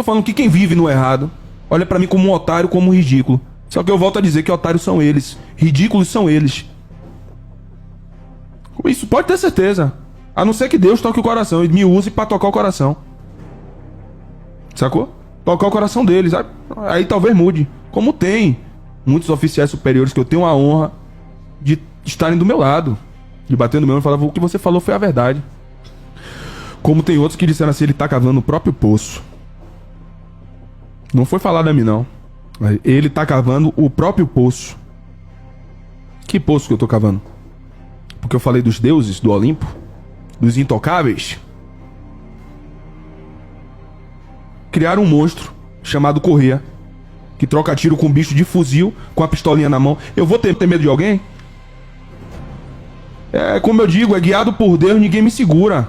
tô falando que quem vive no errado olha pra mim como um otário, como um ridículo. Só que eu volto a dizer que otários são eles, ridículos são eles. Isso pode ter certeza. A não ser que Deus toque o coração e me use pra tocar o coração. Sacou? Tocar o coração deles. Aí talvez mude. Como tem muitos oficiais superiores que eu tenho a honra de estarem do meu lado, de bater no meu e falar: o que você falou foi a verdade. Como tem outros que disseram assim: ele tá cavando o próprio poço. Não foi falado a mim, não. Ele tá cavando o próprio poço. Que poço que eu tô cavando? Porque eu falei dos deuses do Olimpo, dos intocáveis. Criaram um monstro chamado Correia, que troca tiro com um bicho de fuzil, com a pistolinha na mão. Eu vou ter medo de alguém? É, como eu digo, é guiado por Deus, ninguém me segura.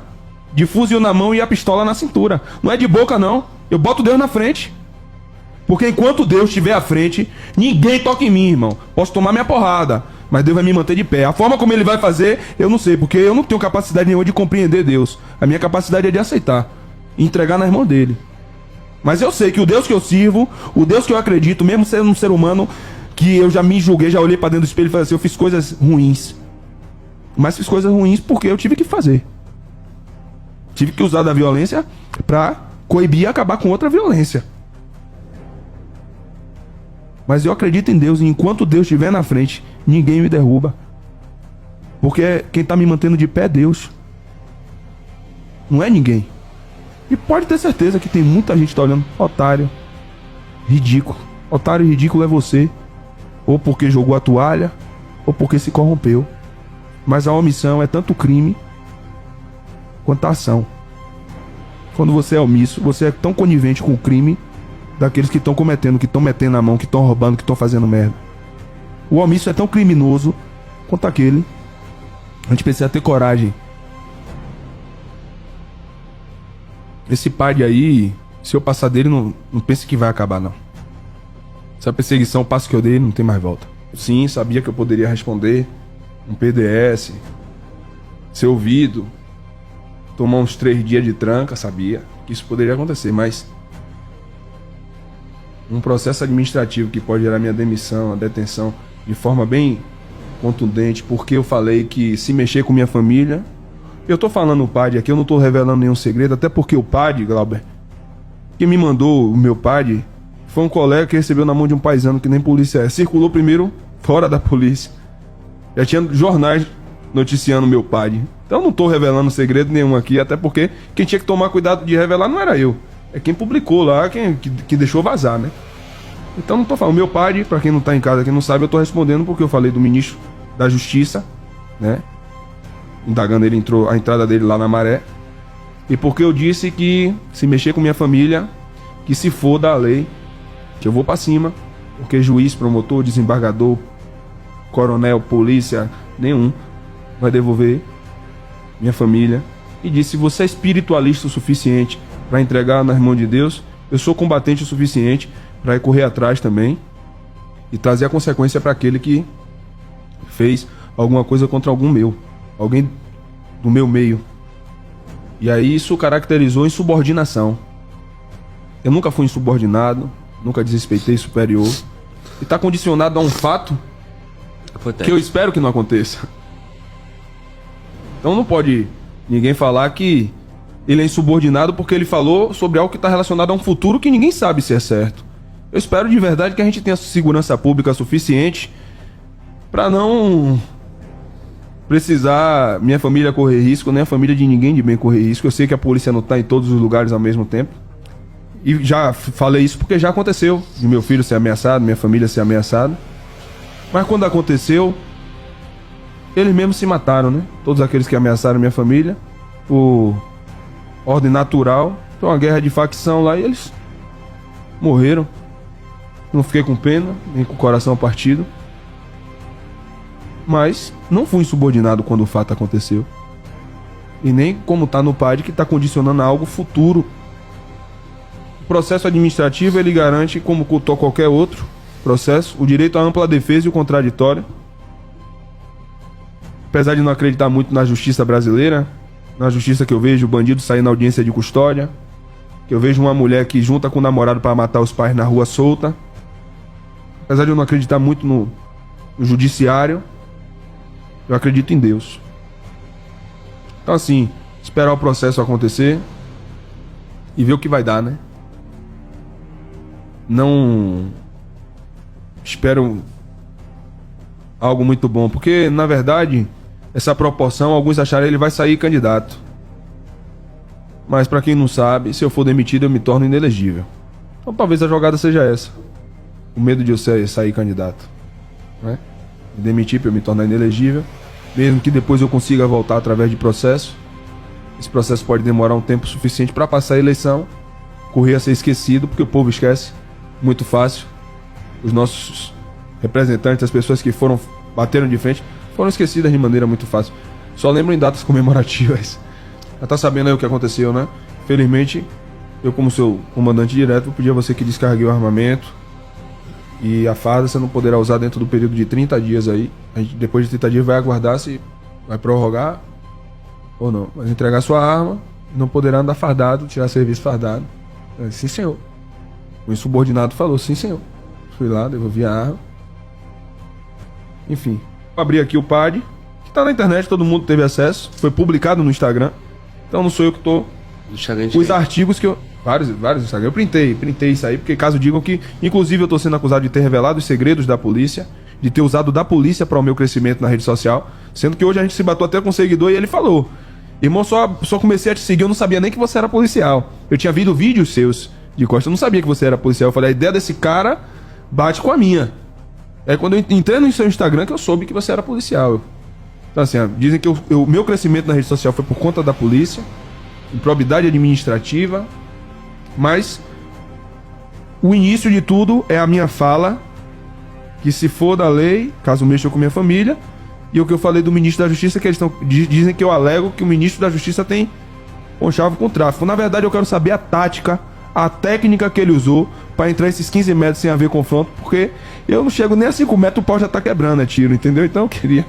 De fuzil na mão e a pistola na cintura. Não é de boca, não. Eu boto Deus na frente. Porque enquanto Deus estiver à frente, ninguém toca em mim, irmão. Posso tomar minha porrada, mas Deus vai me manter de pé. A forma como ele vai fazer, eu não sei, porque eu não tenho capacidade nenhuma de compreender Deus. A minha capacidade é de aceitar e entregar nas mãos dele. Mas eu sei que o Deus que eu sirvo, o Deus que eu acredito, mesmo sendo um ser humano que eu já me julguei, já olhei pra dentro do espelho e falei assim: eu fiz coisas ruins. Mas fiz coisas ruins porque eu tive que fazer. Tive que usar da violência pra coibir e acabar com outra violência. Mas eu acredito em Deus, e enquanto Deus estiver na frente, ninguém me derruba. Porque quem tá me mantendo de pé é Deus. Não é ninguém. E pode ter certeza que tem muita gente que tá olhando: otário, ridículo. Otário e ridículo é você. Ou porque jogou a toalha, ou porque se corrompeu. Mas a omissão é tanto crime quanto a ação. Quando você é omisso, você é tão conivente com o crime daqueles que estão cometendo, que estão metendo a mão, que estão roubando, que estão fazendo merda. O omisso é tão criminoso quanto aquele. A gente precisa ter coragem. Esse padre aí, se eu passar dele, não pense que vai acabar, não. Essa perseguição, o passo que eu dei, não tem mais volta. Sim, sabia que eu poderia responder um PDS, ser ouvido, tomar uns 3 dias de tranca, sabia que isso poderia acontecer, mas um processo administrativo que pode gerar minha demissão, a detenção, de forma bem contundente, porque eu falei que se mexer com minha família... Eu tô falando o padre aqui, eu não tô revelando nenhum segredo, até porque o padre, Glauber, que me mandou o meu padre, foi um colega que recebeu na mão de um paisano que nem polícia é. Circulou primeiro fora da polícia. Já tinha jornais noticiando o meu padre. Então eu não tô revelando segredo nenhum aqui, até porque quem tinha que tomar cuidado de revelar não era eu. É quem publicou lá, que deixou vazar, né? Então não tô falando. Meu padre, pra quem não tá em casa, quem não sabe, eu tô respondendo porque eu falei do ministro da Justiça, né? Indagando ele, entrou a entrada dele lá na Maré. E porque eu disse que se mexer com minha família, que se for da lei, que eu vou pra cima. Porque juiz, promotor, desembargador, coronel, polícia, nenhum vai devolver minha família. E disse: você é espiritualista o suficiente para entregar nas mãos de Deus, eu sou combatente o suficiente para ir correr atrás também e trazer a consequência para aquele que fez alguma coisa contra alguém do meu meio. E aí isso caracterizou insubordinação. Eu nunca fui insubordinado, nunca desrespeitei superior, e está condicionado a um fato que eu espero que não aconteça. Então não pode ninguém falar que ele é insubordinado porque ele falou sobre algo que está relacionado a um futuro que ninguém sabe se é certo. Eu espero de verdade que a gente tenha segurança pública suficiente para não precisar minha família correr risco, nem a família de ninguém de bem correr risco. Eu sei que a polícia não está em todos os lugares ao mesmo tempo. E já falei isso porque já aconteceu de meu filho ser ameaçado, minha família ser ameaçada. Mas quando aconteceu, eles mesmos se mataram, né? Todos aqueles que ameaçaram minha família, por ordem natural. Foi uma guerra de facção lá e eles morreram. Não fiquei com pena, nem com o coração partido. Mas não fui insubordinado quando o fato aconteceu. E nem como tá no PAD, que tá condicionando a algo futuro. O processo administrativo, ele garante, como qualquer outro processo, o direito à ampla defesa e o contraditório. Apesar de não acreditar muito na justiça brasileira, na justiça que eu vejo o bandido sair na audiência de custódia, que eu vejo uma mulher que junta com o namorado para matar os pais na rua solta. Apesar de eu não acreditar muito no judiciário, eu acredito em Deus. Então assim, esperar o processo acontecer e ver o que vai dar, né? Não espero algo muito bom, porque na verdade essa proporção, alguns acharam que ele vai sair candidato. Mas pra quem não sabe, se eu for demitido eu me torno inelegível. Então talvez a jogada seja essa. O medo de eu sair candidato, né? Me demitir pra eu me tornar inelegível, mesmo que depois eu consiga voltar através de processo. Esse processo pode demorar um tempo suficiente para passar a eleição, correr a ser esquecido, porque o povo esquece muito fácil. Os nossos representantes, as pessoas que bateram de frente, foram esquecidas de maneira muito fácil. Só lembram em datas comemorativas. Já tá sabendo aí o que aconteceu, né? Felizmente, eu como seu comandante direto, vou pedir a você que descarregue o armamento. E a farda você não poderá usar dentro do período de 30 dias aí. A gente, depois de 30 dias, vai aguardar se vai prorrogar ou não. Mas entregar sua arma, não poderá andar fardado, tirar serviço fardado. Sim, senhor. O insubordinado falou, sim, senhor. Fui lá, devolvi a arma. Enfim. Abri aqui o PAD, que tá na internet, todo mundo teve acesso. Foi publicado no Instagram. Então não sou eu que tô... Os artigos que eu... Vários Instagram. Eu printei isso aí, porque caso digam que... Inclusive eu tô sendo acusado de ter revelado os segredos da polícia, de ter usado da polícia para o meu crescimento na rede social, sendo que hoje a gente se bateu até com um seguidor e ele falou: irmão, só comecei a te seguir, eu não sabia nem que você era policial. Eu tinha visto vídeos seus de costa, eu não sabia que você era policial. Eu falei, a ideia desse cara bate com a minha. É quando eu entrei no seu Instagram que eu soube que você era policial. Então assim, dizem que o meu crescimento na rede social foi por conta da polícia, improbidade administrativa, mas o início de tudo é a minha fala, que se for da lei, caso mexa com minha família, e o que eu falei do ministro da Justiça, que eles dizem que eu alego que o ministro da Justiça tem conchavo com o tráfico. Na verdade, eu quero saber a tática, a técnica que ele usou para entrar esses 15 metros sem haver confronto, porque eu não chego nem a 5 metros, o pau já tá quebrando, é tiro, entendeu? Então eu queria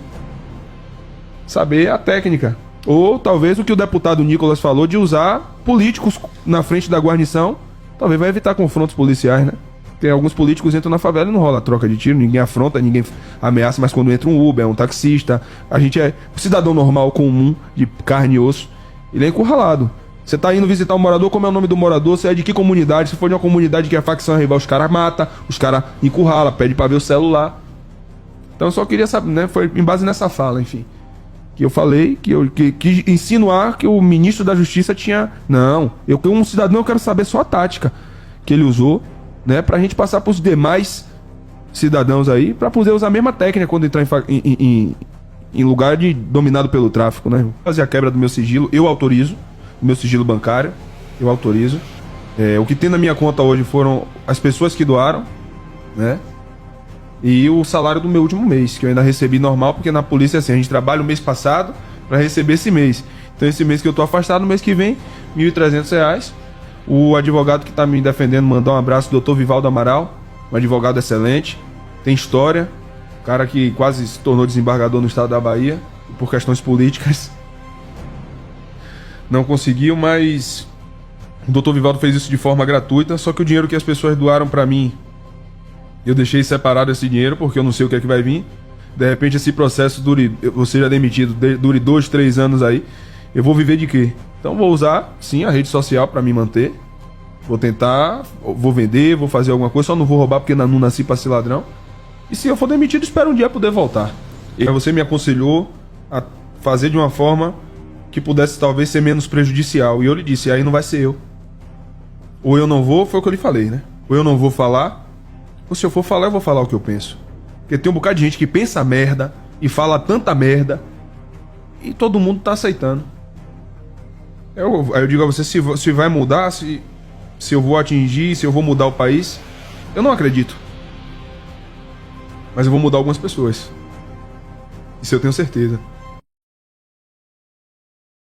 saber a técnica. Ou talvez o que o deputado Nicolas falou de usar políticos na frente da guarnição, talvez vai evitar confrontos policiais, né? Tem alguns políticos que entram na favela e não rola troca de tiro, ninguém afronta, ninguém ameaça, mas quando entra um Uber, um taxista, a gente é um cidadão normal, comum, de carne e osso, ele é encurralado. Você tá indo visitar um morador, como é o nome do morador, você é de que comunidade? Se for de uma comunidade que é facção rival, os caras matam, os caras encurralam, pede pra ver o celular. Então eu só queria saber, né? Foi em base nessa fala, enfim, que eu falei, que insinuar que o ministro da Justiça tinha... Não, eu como um cidadão eu quero saber só a tática que ele usou, né, pra gente passar pros demais cidadãos aí, pra poder usar a mesma técnica quando entrar em lugar dominado pelo tráfico, né? Fazer a quebra do meu sigilo, eu autorizo, o meu sigilo bancário, eu autorizo. O que tem na minha conta hoje foram as pessoas que doaram, né? E o salário do meu último mês, que eu ainda recebi normal, porque na polícia assim, a gente trabalha o mês passado para receber esse mês. Então esse mês que eu tô afastado, no mês que vem, R$ 1.300. O advogado que tá me defendendo, mandar um abraço, Dr. Vivaldo Amaral, um advogado excelente, tem história, cara que quase se tornou desembargador no estado da Bahia, por questões políticas. Não conseguiu, mas o Dr. Vivaldo fez isso de forma gratuita, só que o dinheiro que as pessoas doaram para mim, eu deixei separado esse dinheiro, porque eu não sei o que é que vai vir. De repente esse processo dure, eu seja demitido, dure 2, 3 anos aí, eu vou viver de quê? Então vou usar, sim, a rede social para me manter. Vou tentar, vou vender, vou fazer alguma coisa, só não vou roubar porque não nasci pra ser ladrão. E se eu for demitido, espero um dia poder voltar. E você me aconselhou a fazer de uma forma que pudesse talvez ser menos prejudicial. E eu lhe disse, aí não vai ser eu. Ou eu não vou, foi o que eu lhe falei, né? Ou eu não vou falar, ou se eu for falar, eu vou falar o que eu penso. Porque tem um bocado de gente que pensa merda e fala tanta merda e todo mundo tá aceitando. Aí eu digo a você, se vai mudar, se eu vou atingir, se eu vou mudar o país, eu não acredito. Mas eu vou mudar algumas pessoas. Isso eu tenho certeza.